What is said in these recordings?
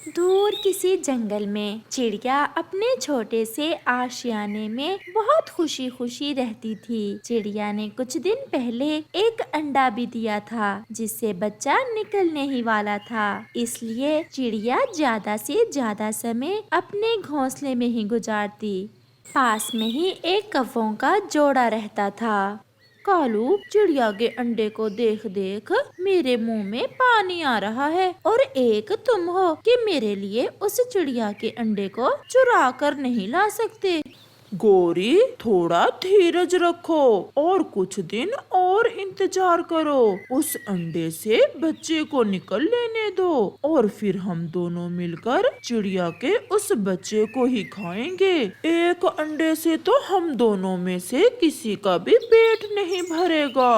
दूर किसी जंगल में चिड़िया अपने छोटे से आशियाने में बहुत खुशी खुशी रहती थी। चिड़िया ने कुछ दिन पहले एक अंडा भी दिया था जिससे बच्चा निकलने ही वाला था। इसलिए चिड़िया ज्यादा से ज्यादा समय अपने घोंसले में ही गुजारती। पास में ही एक कौवों का जोड़ा रहता था। कालू, चिड़िया के अंडे को देख देख मेरे मुंह में पानी आ रहा है और एक तुम हो कि मेरे लिए उस चिड़िया के अंडे को चुरा कर नहीं ला सकते। गौरी, थोड़ा धीरज रखो और कुछ दिन और इंतजार करो। उस अंडे से बच्चे को निकल लेने दो और फिर हम दोनों मिलकर चिड़िया के उस बच्चे को ही खाएंगे। एक अंडे से तो हम दोनों में से किसी का भी पेट नहीं भरेगा।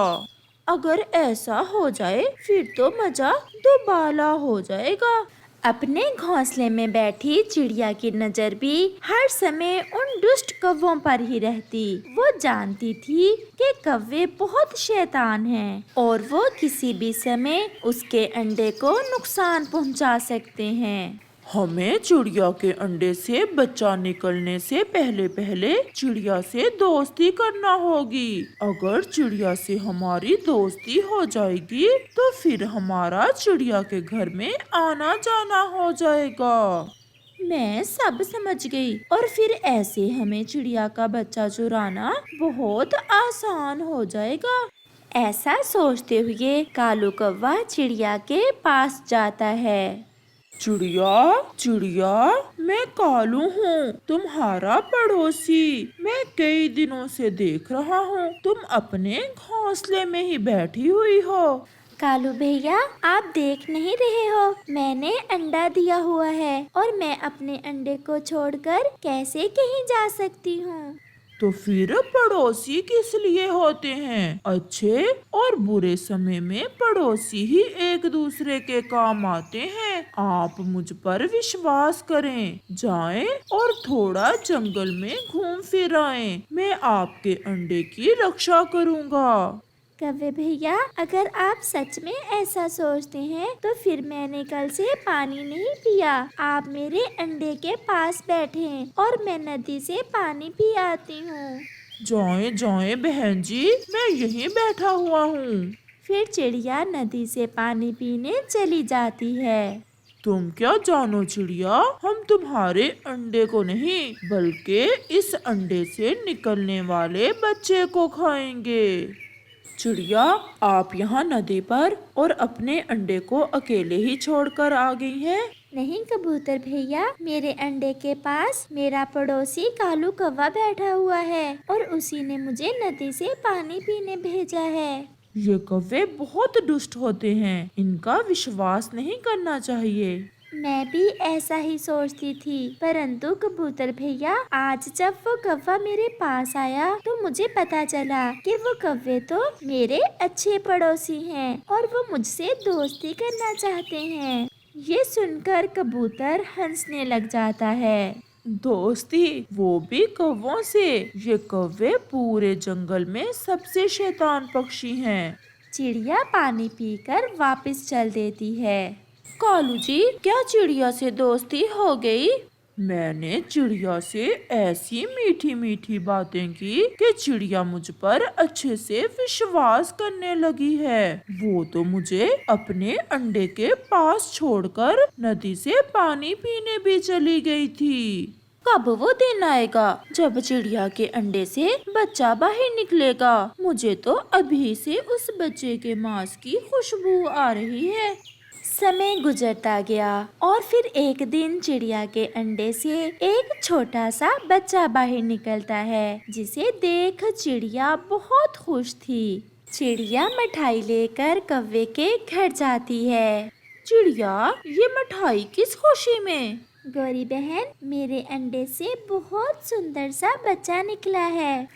अगर ऐसा हो जाए फिर तो मजा दुबाला हो जाएगा। अपने घोंसले में बैठी चिड़िया की नजर भी हर समय उन दुष्ट कौवों पर ही रहती। वो जानती थी कि कौवे बहुत शैतान हैं और वो किसी भी समय उसके अंडे को नुकसान पहुंचा सकते हैं। हमें चिड़िया के अंडे से बच्चा निकलने से पहले पहले चिड़िया से दोस्ती करना होगी। अगर चिड़िया से हमारी दोस्ती हो जाएगी तो फिर हमारा चिड़िया के घर में आना जाना हो जाएगा। मैं सब समझ गई और फिर ऐसे हमें चिड़िया का बच्चा चुराना बहुत आसान हो जाएगा। ऐसा सोचते हुए कालू कौवा चिड़िया के पास जाता है। चिड़िया, चिड़िया, मैं कालू हूँ, तुम्हारा पड़ोसी। मैं कई दिनों से देख रहा हूँ तुम अपने घोंसले में ही बैठी हुई हो। कालू भैया, आप देख नहीं रहे हो, मैंने अंडा दिया हुआ है और मैं अपने अंडे को छोड़कर कैसे कहीं जा सकती हूँ। तो फिर पड़ोसी किस लिए होते हैं? अच्छे और बुरे समय में पड़ोसी ही एक दूसरे के काम आते हैं। आप मुझ पर विश्वास करें, जाएं और थोड़ा जंगल में घूम फिर आएं। मैं आपके अंडे की रक्षा करूंगा। कौवे भैया, अगर आप सच में ऐसा सोचते हैं तो फिर मैंने कल से पानी नहीं पिया। आप मेरे अंडे के पास बैठे और मैं नदी से पानी पी आती हूँ। जाएं जाएं बहन जी, मैं यहीं बैठा हुआ हूँ। फिर चिड़िया नदी से पानी पीने चली जाती है। तुम क्या जानो चिड़िया, हम तुम्हारे अंडे को नहीं बल्कि इस अंडे से निकलने वाले बच्चे को खाएंगे। चिड़िया, आप यहाँ नदी पर और अपने अंडे को अकेले ही छोड़कर आ गई हैं। नहीं कबूतर भैया, मेरे अंडे के पास मेरा पड़ोसी कालू कौवा बैठा हुआ है और उसी ने मुझे नदी से पानी पीने भेजा है। ये कौवे बहुत दुष्ट होते हैं, इनका विश्वास नहीं करना चाहिए। मैं भी ऐसा ही सोचती थी, परंतु कबूतर भैया, आज जब वो कौवा मेरे पास आया तो मुझे पता चला कि वो कौवे तो मेरे अच्छे पड़ोसी हैं और वो मुझसे दोस्ती करना चाहते हैं। ये सुनकर कबूतर हंसने लग जाता है। दोस्ती, वो भी कौवों से? ये कौवे पूरे जंगल में सबसे शैतान पक्षी हैं। चिड़िया पानी पीकर वापस चल देती है। कालू जी, क्या चिड़िया से दोस्ती हो गई? मैंने चिड़िया से ऐसी मीठी मीठी बातें की कि चिड़िया मुझ पर अच्छे से विश्वास करने लगी है। वो तो मुझे अपने अंडे के पास छोड़कर नदी से पानी पीने भी चली गई थी। कब वो दिन आएगा जब चिड़िया के अंडे से बच्चा बाहर निकलेगा? मुझे तो अभी से उस बच्चे के मांस की खुशबू आ रही है। समय गुजरता गया और फिर एक दिन चिड़िया के अंडे से एक छोटा सा बच्चा बाहर निकलता है, जिसे देख चिड़िया बहुत खुश थी। चिड़िया मिठाई लेकर कौवे के घर जाती है। चिड़िया, ये मिठाई किस खुशी में? गौरी बहन, मेरे अंडे से बहुत सुंदर सा बच्चा निकला है।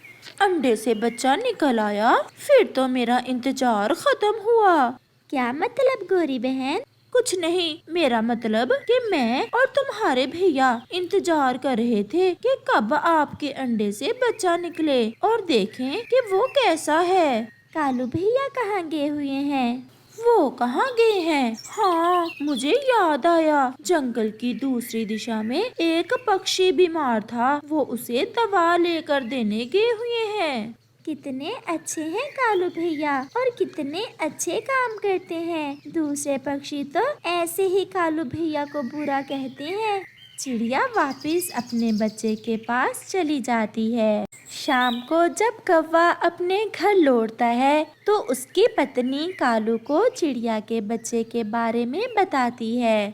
अंडे से बच्चा निकल आया? फिर तो मेरा इंतजार खत्म हुआ। क्या मतलब गौरी बहन? कुछ नहीं, मेरा मतलब कि मैं और तुम्हारे भैया इंतजार कर रहे थे कि कब आपके अंडे से बच्चा निकले और देखें कि वो कैसा है। कालू भैया कहाँ गए हुए हैं? वो कहाँ गए हैं? हाँ, मुझे याद आया, जंगल की दूसरी दिशा में एक पक्षी बीमार था, वो उसे दवा लेकर देने गए हुए हैं। कितने अच्छे हैं कालू भैया और कितने अच्छे काम करते हैं। दूसरे पक्षी तो ऐसे ही कालू भैया को बुरा कहते हैं। चिड़िया वापस अपने बच्चे के पास चली जाती है। शाम को जब कौवा अपने घर लौटता है तो उसकी पत्नी कालू को चिड़िया के बच्चे के बारे में बताती है।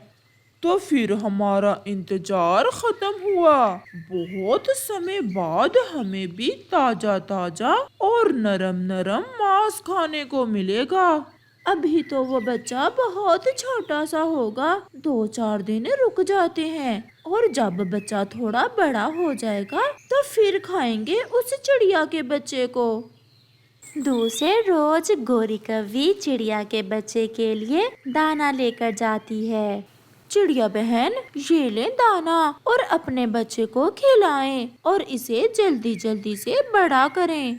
तो फिर हमारा इंतजार खत्म हुआ। बहुत समय बाद हमें भी ताजा ताजा और नरम नरम मांस खाने को मिलेगा। अभी तो वो बच्चा बहुत छोटा सा होगा, 2-4 दिन रुक जाते हैं और जब बच्चा थोड़ा बड़ा हो जाएगा तो फिर खाएंगे उस चिड़िया के बच्चे को। दूसरे रोज गोरी कौवी चिड़िया के बच्चे के लिए दाना लेकर जाती है। चिड़िया बहन, ये ले दाना और अपने बच्चे को खिलाएं और इसे जल्दी जल्दी से बड़ा करें।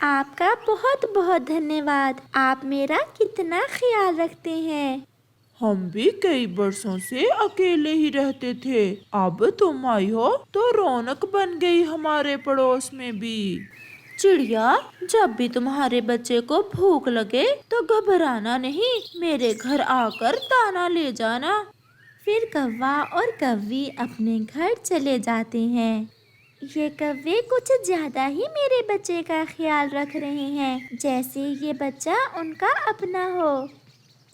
आपका बहुत बहुत धन्यवाद। आप मेरा कितना ख्याल रखते हैं। हम भी कई बरसों से अकेले ही रहते थे, अब तुम आई हो तो रौनक बन गई हमारे पड़ोस में भी। चिड़िया, जब भी तुम्हारे बच्चे को भूख लगे तो घबराना नहीं, मेरे घर आकर दाना ले जाना। फिर कौवा और कौवी अपने घर चले जाते हैं। ये कौवे कुछ ज्यादा ही मेरे बच्चे का ख्याल रख रहे हैं, जैसे ये बच्चा उनका अपना हो।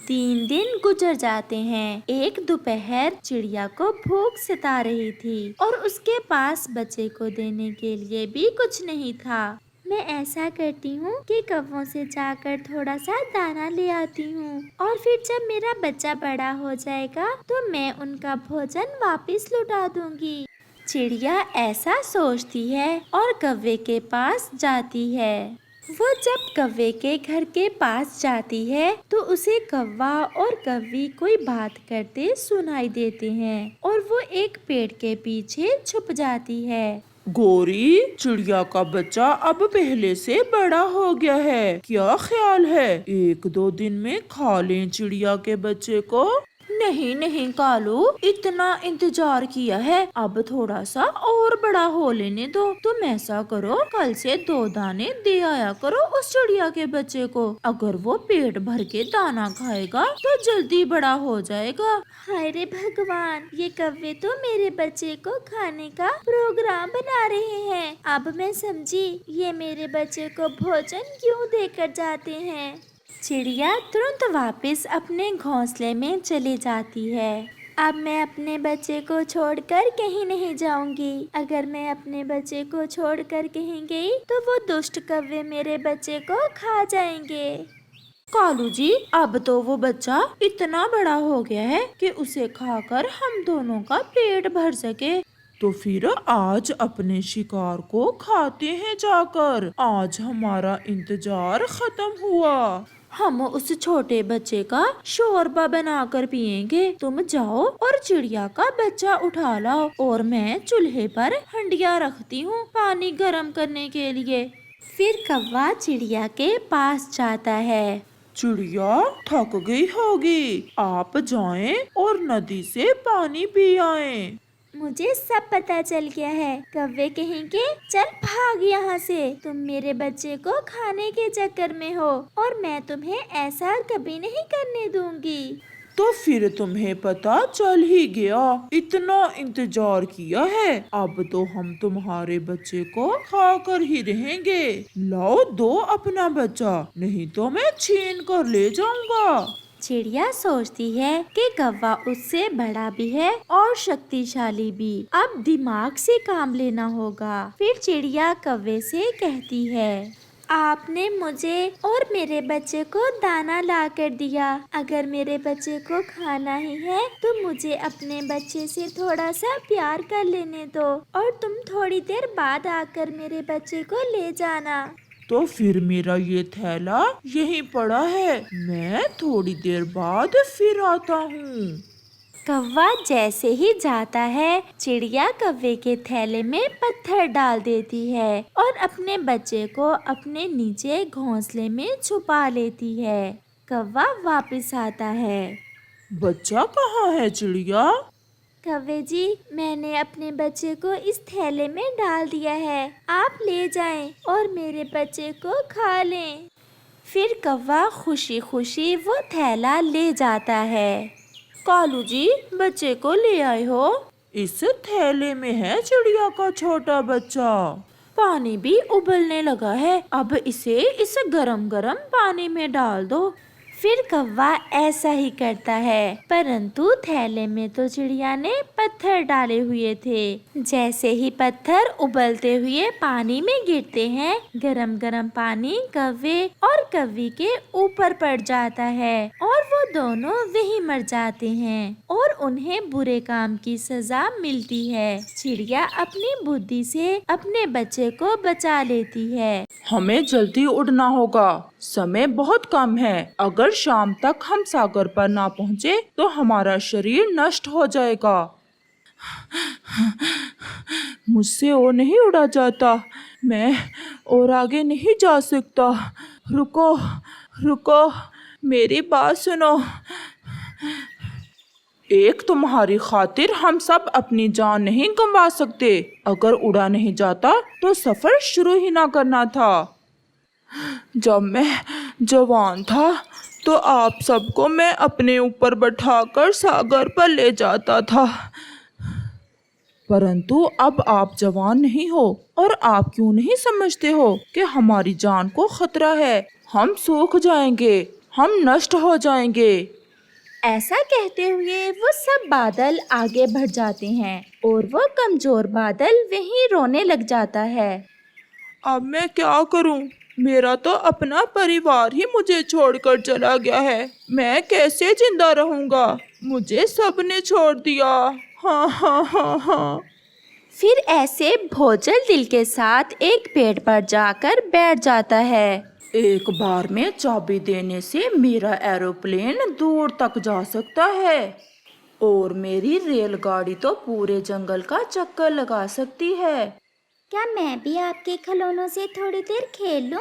3 दिन गुजर जाते हैं। एक दोपहर चिड़िया को भूख सता रही थी और उसके पास बच्चे को देने के लिए भी कुछ नहीं था। मैं ऐसा करती हूँ कि कौवों से जाकर थोड़ा सा दाना ले आती हूँ और फिर जब मेरा बच्चा बड़ा हो जाएगा तो मैं उनका भोजन वापस लौटा दूंगी। चिड़िया ऐसा सोचती है और कौवे के पास जाती है। वो जब कौवे के घर के पास जाती है तो उसे कौवा और कौवी कोई बात करते सुनाई देते हैं और वो एक पेड़ के पीछे छुप जाती है। गोरी, चिड़िया का बच्चा अब पहले से बड़ा हो गया है, क्या ख्याल है 1-2 दिन में खा लें चिड़िया के बच्चे को? नहीं नहीं कालू, इतना इंतजार किया है, अब थोड़ा सा और बड़ा हो लेने दो। तुम ऐसा करो, कल से 2 दाने दे आया करो उस चिड़िया के बच्चे को। अगर वो पेट भर के दाना खाएगा तो जल्दी बड़ा हो जाएगा। हाय रे भगवान, ये कौवे तो मेरे बच्चे को खाने का प्रोग्राम बना रहे हैं। अब मैं समझी ये मेरे बच्चे को भोजन क्यों देकर जाते हैं। चिड़िया तुरंत वापस अपने घोंसले में चली जाती है। अब मैं अपने बच्चे को छोड़कर कहीं नहीं जाऊंगी। अगर मैं अपने बच्चे को छोड़कर कहीं गई तो वो दुष्ट कौवे मेरे बच्चे को खा जाएंगे। कालू जी, अब तो वो बच्चा इतना बड़ा हो गया है कि उसे खाकर हम दोनों का पेट भर सके। तो फिर आज अपने शिकार को खाते हैं जाकर। आज हमारा इंतजार खत्म हुआ। हम उस छोटे बच्चे का शोरबा बनाकर पिएंगे। तुम जाओ और चिड़िया का बच्चा उठा लाओ और मैं चूल्हे पर हंडिया रखती हूँ पानी गर्म करने के लिए। फिर कौवा चिड़िया के पास जाता है। चिड़िया थक गई होगी, आप जाएं और नदी से पानी पी आएं। मुझे सब पता चल गया है। कौवे कहेंगे चल भाग यहाँ से, तुम मेरे बच्चे को खाने के चक्कर में हो और मैं तुम्हें ऐसा कभी नहीं करने दूंगी। तो फिर तुम्हें पता चल ही गया, इतना इंतजार किया है, अब तो हम तुम्हारे बच्चे को खाकर ही रहेंगे। लाओ दो अपना बच्चा, नहीं तो मैं छीन कर ले जाऊंगा। चिड़िया सोचती है कि कौवा उससे बड़ा भी है और शक्तिशाली भी, अब दिमाग से काम लेना होगा। फिर चिड़िया कौवे से कहती है, आपने मुझे और मेरे बच्चे को दाना ला कर दिया, अगर मेरे बच्चे को खाना ही है तो मुझे अपने बच्चे से थोड़ा सा प्यार कर लेने दो और तुम थोड़ी देर बाद आकर मेरे बच्चे को ले जाना। तो फिर मेरा ये थैला यहीं पड़ा है, मैं थोड़ी देर बाद फिर आता हूँ। कौवा जैसे ही जाता है, चिड़िया कौवे के थैले में पत्थर डाल देती है और अपने बच्चे को अपने नीचे घोंसले में छुपा लेती है। कौवा वापस आता है। बच्चा कहाँ है चिड़िया? कौवे जी, मैंने अपने बच्चे को इस थैले में डाल दिया है, आप ले जाएं और मेरे बच्चे को खा लें। फिर कौवा खुशी खुशी वो थैला ले जाता है। कालू जी, बच्चे को ले आए हो? इस थैले में है चिड़िया का छोटा बच्चा। पानी भी उबलने लगा है, अब इसे इस गरम गरम पानी में डाल दो। फिर कौवा ऐसा ही करता है, परंतु थैले में तो चिड़िया ने पत्थर डाले हुए थे। जैसे ही पत्थर उबलते हुए पानी में गिरते हैं, गरम गरम पानी कौवे और कौवी के ऊपर पड़ जाता है और वो दोनों वहीं मर जाते हैं और उन्हें बुरे काम की सजा मिलती है। चिड़िया अपनी बुद्धि से अपने बच्चे को बचा लेती है। हमें जल्दी उड़ना होगा, समय बहुत कम है। अगर शाम तक हम सागर पर ना पहुँचे तो हमारा शरीर नष्ट हो जाएगा। मुझसे और नहीं उड़ा जाता, मैं और आगे नहीं जा सकता। रुको रुको, मेरी बात सुनो। एक तुम्हारी खातिर हम सब अपनी जान नहीं गंवा सकते। अगर उड़ा नहीं जाता तो सफर शुरू ही ना करना था। जब मैं जवान था तो आप सबको मैं अपने ऊपर बैठाकर सागर पर ले जाता था, परंतु अब आप जवान नहीं हो और आप क्यों नहीं समझते हो कि हमारी जान को खतरा है। हम सूख जाएंगे, हम नष्ट हो जाएंगे। ऐसा कहते हुए वो सब बादल आगे बढ़ जाते हैं और वो कमजोर बादल वहीं रोने लग जाता है। अब मैं क्या करूं? मेरा तो अपना परिवार ही मुझे छोड़कर चला गया है। मैं कैसे जिंदा रहूंगा? मुझे सबने छोड़ दिया। हाँ हाँ हाँ हाँ। फिर ऐसे भोजल दिल के साथ एक पेड़ पर जाकर बैठ जाता है। एक बार में चाबी देने से मेरा एरोप्लेन दूर तक जा सकता है और मेरी रेलगाड़ी तो पूरे जंगल का चक्कर लगा सकती है। क्या मैं भी आपके खिलौनों से थोड़ी देर खेल लूं?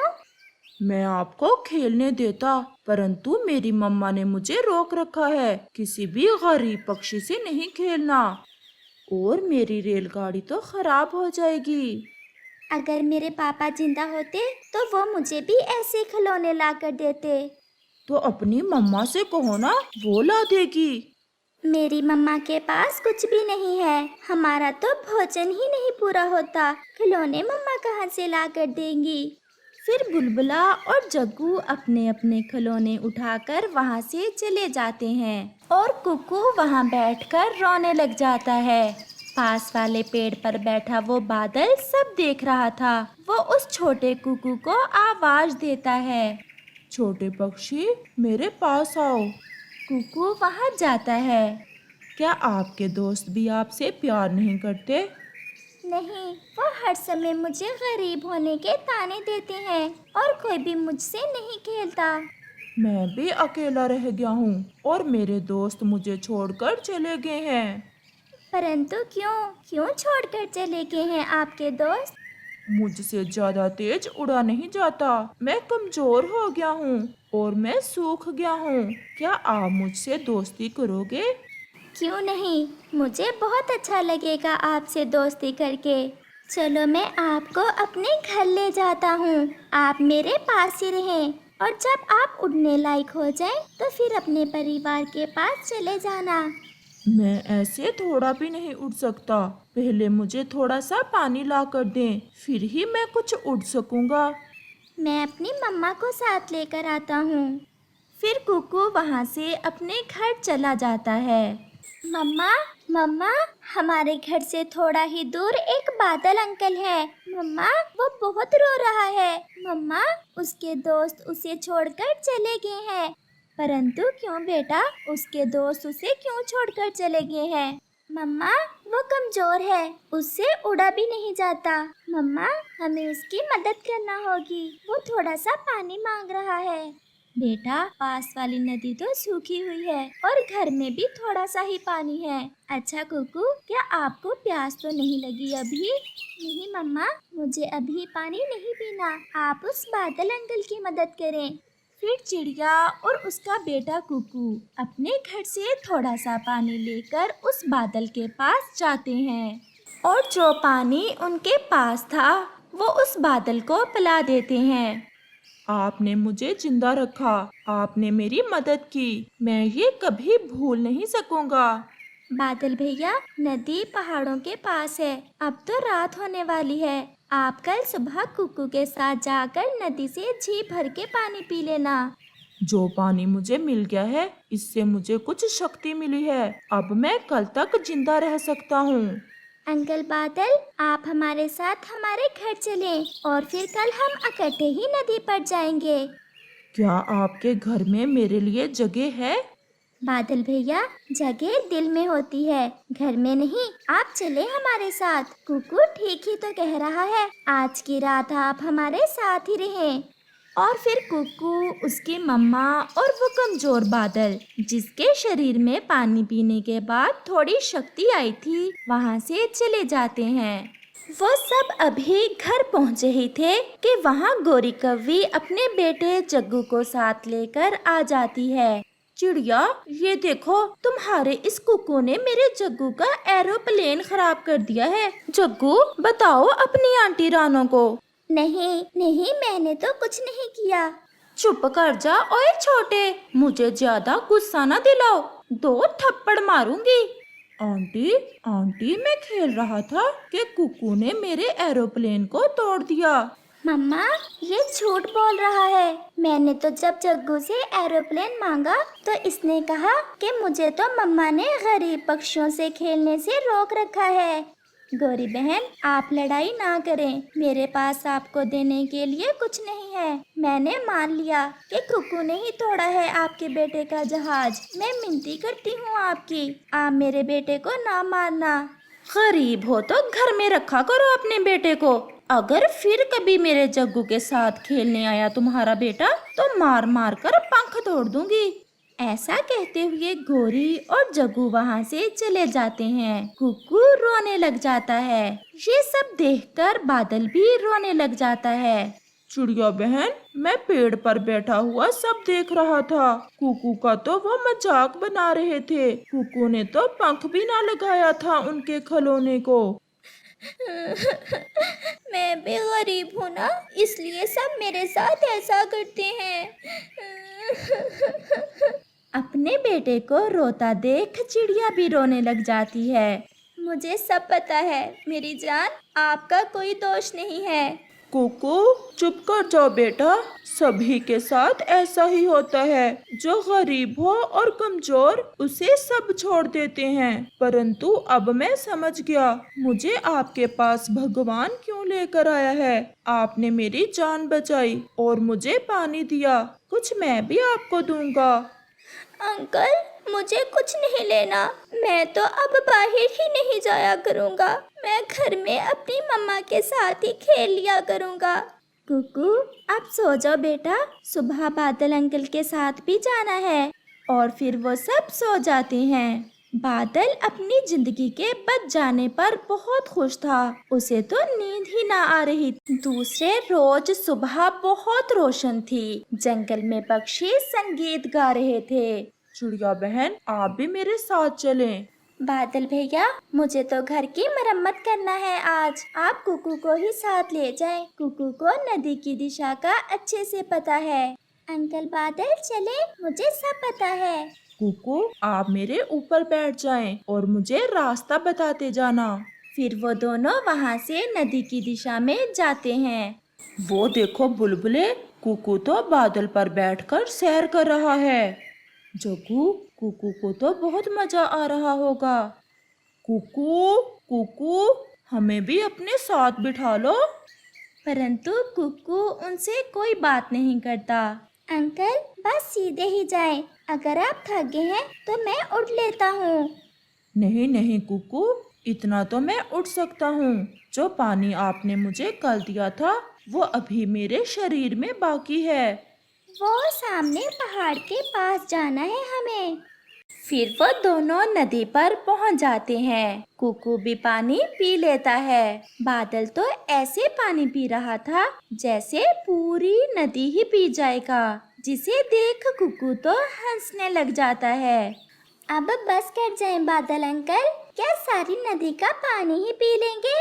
मैं आपको खेलने देता, परंतु मेरी मम्मा ने मुझे रोक रखा है। किसी भी गरीब पक्षी से नहीं खेलना और मेरी रेलगाड़ी तो खराब हो जाएगी। अगर मेरे पापा जिंदा होते तो वो मुझे भी ऐसे खिलौने ला कर देते। तो अपनी मम्मा से कहो ना, वो ला देगी। मेरी मम्मा के पास कुछ भी नहीं है, हमारा तो भोजन ही नहीं पूरा होता, खिलौने मम्मा कहाँ से ला कर देंगी। फिर बुलबुला और जग्गू अपने अपने खिलौने उठाकर वहाँ से चले जाते हैं और कुकू वहाँ बैठकर रोने लग जाता है। पास वाले पेड़ पर बैठा वो बादल सब देख रहा था। वो उस छोटे कुकू को आवाज देता है, छोटे पक्षी मेरे पास आओ। कुकू वहाँ जाता है। क्या आपके दोस्त भी आपसे प्यार नहीं करते? नहीं, वो हर समय मुझे गरीब होने के ताने देते हैं और कोई भी मुझसे नहीं खेलता। मैं भी अकेला रह गया हूँ और मेरे दोस्त मुझे छोड़कर चले गए हैं। परंतु क्यों छोड़कर चले गए हैं आपके दोस्त? मुझसे ज्यादा तेज उड़ा नहीं जाता। मैं कमजोर हो गया हूँ और मैं सूख गया हूँ। क्या आप मुझसे दोस्ती करोगे? क्यों नहीं, मुझे बहुत अच्छा लगेगा आपसे दोस्ती करके। चलो मैं आपको अपने घर ले जाता हूँ, आप मेरे पास ही रहें और जब आप उड़ने लायक हो जाएं तो फिर अपने परिवार के पास चले जाना। मैं ऐसे थोड़ा भी नहीं उड़ सकता। पहले मुझे थोड़ा सा पानी ला कर दें, फिर ही मैं कुछ उड़ सकूंगा। मैं अपनी मम्मा को साथ लेकर आता हूँ। फिर कुकू वहाँ से अपने घर चला जाता है। मम्मा मम्मा, हमारे घर से थोड़ा ही दूर एक बादल अंकल है। मम्मा, वो बहुत रो रहा है। मम्मा, उसके दोस्त उसे छोड़कर चले गए हैं। परंतु क्यों बेटा, उसके दोस्त उसे क्यों छोड़कर चले गए हैं? मम्मा, वो कमजोर है, उससे उड़ा भी नहीं जाता। मम्मा, हमें उसकी मदद करना होगी, वो थोड़ा सा पानी मांग रहा है। बेटा, पास वाली नदी तो सूखी हुई है और घर में भी थोड़ा सा ही पानी है। अच्छा कुकू, क्या आपको प्यास तो नहीं लगी अभी? नहीं मम्मा, मुझे अभी पानी नहीं पीना, आप उस बादल अंकल की मदद करें। फिर चिड़िया और उसका बेटा कुकू अपने घर से थोड़ा सा पानी लेकर उस बादल के पास जाते हैं और जो पानी उनके पास था वो उस बादल को पिला देते हैं। आपने मुझे जिंदा रखा, आपने मेरी मदद की, मैं ये कभी भूल नहीं सकूंगा। बादल भैया, नदी पहाड़ों के पास है, अब तो रात होने वाली है। आप कल सुबह कुकू के साथ जाकर नदी से जी भर के पानी पी लेना। जो पानी मुझे मिल गया है इससे मुझे कुछ शक्ति मिली है, अब मैं कल तक जिंदा रह सकता हूँ। अंकल बादल, आप हमारे साथ हमारे घर चलें और फिर कल हम इकट्ठे ही नदी पर जाएंगे। क्या आपके घर में मेरे लिए जगह है? बादल भैया, जगह दिल में होती है, घर में नहीं। आप चले हमारे साथ। कुकू ठीक ही तो कह रहा है, आज की रात आप हमारे साथ ही रहें। और फिर कुकू, उसकी मम्मा और वो कमजोर बादल, जिसके शरीर में पानी पीने के बाद थोड़ी शक्ति आई थी, वहाँ से चले जाते हैं। वो सब अभी घर पहुँचे ही थे कि वहाँ गोरी कौवी अपने बेटे जग्गू को साथ लेकर आ जाती है। चिड़िया, ये देखो, तुम्हारे इस कुकू ने मेरे जग्गू का एरोप्लेन खराब कर दिया है। जग्गू, बताओ अपनी आंटी रानो को। नहीं नहीं, मैंने तो कुछ नहीं किया। चुप कर जा ओए छोटे, मुझे ज्यादा गुस्सा ना दिलाओ, 2 थप्पड़ मारूंगी। आंटी, आंटी, मैं खेल रहा था कि कुकू ने मेरे एरोप्लेन को तोड़ दिया। मम्मा, ये झूठ बोल रहा है। मैंने तो जब जग्गू से एरोप्लेन मांगा तो इसने कहा कि मुझे तो मम्मा ने गरीब पक्षियों से खेलने से रोक रखा है। गौरी बहन, आप लड़ाई ना करें, मेरे पास आपको देने के लिए कुछ नहीं है। मैंने मान लिया कि कुकू ने ही तोड़ा है आपके बेटे का जहाज। मैं मिनती करती हूँ आपकी, आप मेरे बेटे को ना मारना। गरीब हो तो घर में रखा करो अपने बेटे को। अगर फिर कभी मेरे जग्गू के साथ खेलने आया तुम्हारा बेटा तो मार मार कर पंख तोड़ दूंगी। ऐसा कहते हुए गोरी और जग्गू वहाँ से चले जाते हैं। कुकू रोने लग जाता है। ये सब देखकर बादल भी रोने लग जाता है। चिड़िया बहन, मैं पेड़ पर बैठा हुआ सब देख रहा था। कुकू का तो वो मजाक बना रहे थे। कुकू ने तो पंख भी ना लगाया था उनके खिलौने को। मैं भी गरीब हूँ ना, इसलिए सब मेरे साथ ऐसा करते हैं। अपने बेटे को रोता देख चिड़िया भी रोने लग जाती है। मुझे सब पता है मेरी जान, आपका कोई दोष नहीं है। कुकू, चुप कर जाओ बेटा, सभी के साथ ऐसा ही होता है। जो गरीब हो और कमजोर उसे सब छोड़ देते हैं। परंतु अब मैं समझ गया, मुझे आपके पास भगवान क्यों लेकर आया है। आपने मेरी जान बचाई और मुझे पानी दिया, कुछ मैं भी आपको दूंगा। अंकल, मुझे कुछ नहीं लेना, मैं तो अब बाहर ही नहीं जाया करूँगा। मैं घर में अपनी मम्मा के साथ ही खेल लिया करूँगा। कुकू, अब सो जाओ बेटा, सुबह बादल अंकल के साथ भी जाना है। और फिर वो सब सो जाते हैं। बादल अपनी जिंदगी के बच जाने पर बहुत खुश था। उसे तो नींद ही ना आ रही। दूसरे रोज सुबह बहुत रोशन थी। जंगल में पक्षी संगीत गा रहे थे। चिड़िया बहन, आप भी मेरे साथ चलें। बादल भैया, मुझे तो घर की मरम्मत करना है आज। आप कुकू को ही साथ ले जाएं। कुकू को नदी की दिशा का अच्छे से पता है। अंकल बादल, चले, मुझे सब पता है। कुकू, आप मेरे ऊपर बैठ जाएं और मुझे रास्ता बताते जाना। फिर वो दोनों वहाँ से नदी की दिशा में जाते हैं। वो देखो बुलबुले, कुकू तो बादल पर बैठकर सैर कर रहा है। जग्गू, कुकू को तो बहुत मजा आ रहा होगा। कुकू, कुकू, हमें भी अपने साथ बिठा लो। परंतु कुकू उनसे कोई बात नहीं करता। अंकल, बस सीधे ही जाएं। अगर आप थक गए हैं तो मैं उठ लेता हूँ। नहीं नहीं कुकू, इतना तो मैं उठ सकता हूँ। जो पानी आपने मुझे कल दिया था वो अभी मेरे शरीर में बाकी है। वो सामने पहाड़ के पास जाना है हमें। फिर वो दोनों नदी पर पहुंच जाते हैं। कुकू भी पानी पी लेता है। बादल तो ऐसे पानी पी रहा था जैसे पूरी नदी ही पी जाएगा। जिसे देख कुकू तो हंसने लग जाता है। अब बस कर जाएं बादल अंकल, क्या सारी नदी का पानी ही पी लेंगे?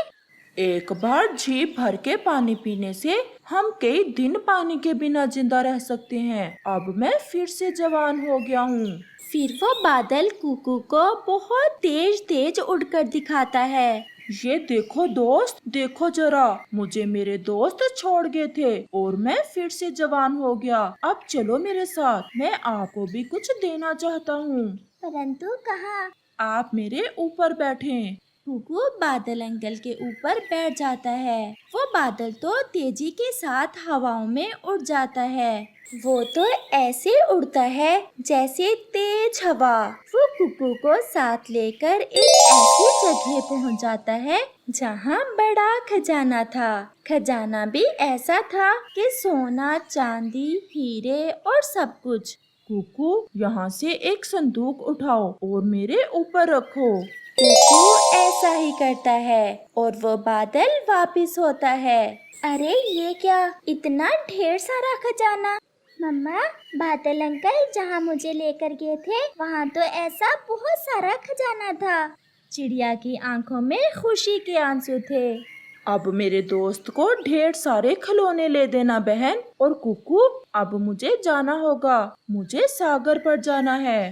एक बार जीभ भर के पानी पीने से हम कई दिन पानी के बिना जिंदा रह सकते हैं। अब मैं फिर से जवान हो गया हूँ। फिर वो बादल कुकू को बहुत तेज तेज उड़कर दिखाता है। ये देखो दोस्त, देखो जरा, मुझे मेरे दोस्त छोड़ गए थे और मैं फिर से जवान हो गया। अब चलो मेरे साथ, मैं आपको भी कुछ देना चाहता हूँ। परंतु कहाँ? आप मेरे ऊपर बैठें। कुकू बादल अंकल के ऊपर बैठ जाता है। वो बादल तो तेजी के साथ हवाओं में उड़ जाता है। वो तो ऐसे उड़ता है जैसे तेज हवा। वो कुकू को साथ लेकर एक ऐसी जगह पहुंच जाता है जहां बड़ा खजाना था। खजाना भी ऐसा था कि सोना, चांदी, हीरे और सब कुछ। कुकू, यहाँ से एक संदूक उठाओ और मेरे ऊपर रखो। कुकू ऐसा ही करता है और वो बादल वापिस होता है। अरे ये क्या, इतना ढेर सारा खजाना! मम्मा, बादल अंकल जहाँ मुझे लेकर गए थे वहाँ तो ऐसा बहुत सारा खजाना था। चिड़िया की आंखों में खुशी के आंसू थे। अब मेरे दोस्त को ढेर सारे खिलौने ले देना बहन। और कुकू, अब मुझे जाना होगा, मुझे सागर पर जाना है।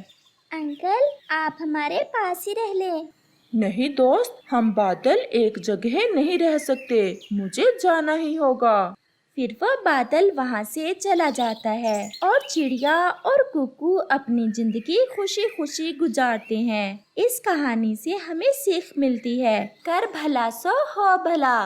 अंकल, आप हमारे पास ही रह लें। नहीं दोस्त, हम बादल एक जगह नहीं रह सकते, मुझे जाना ही होगा। फिर वह बादल वहाँ से चला जाता है और चिड़िया और कुकू अपनी जिंदगी खुशी खुशी गुजारते हैं। इस कहानी से हमें सीख मिलती है, कर भला सो हो भला।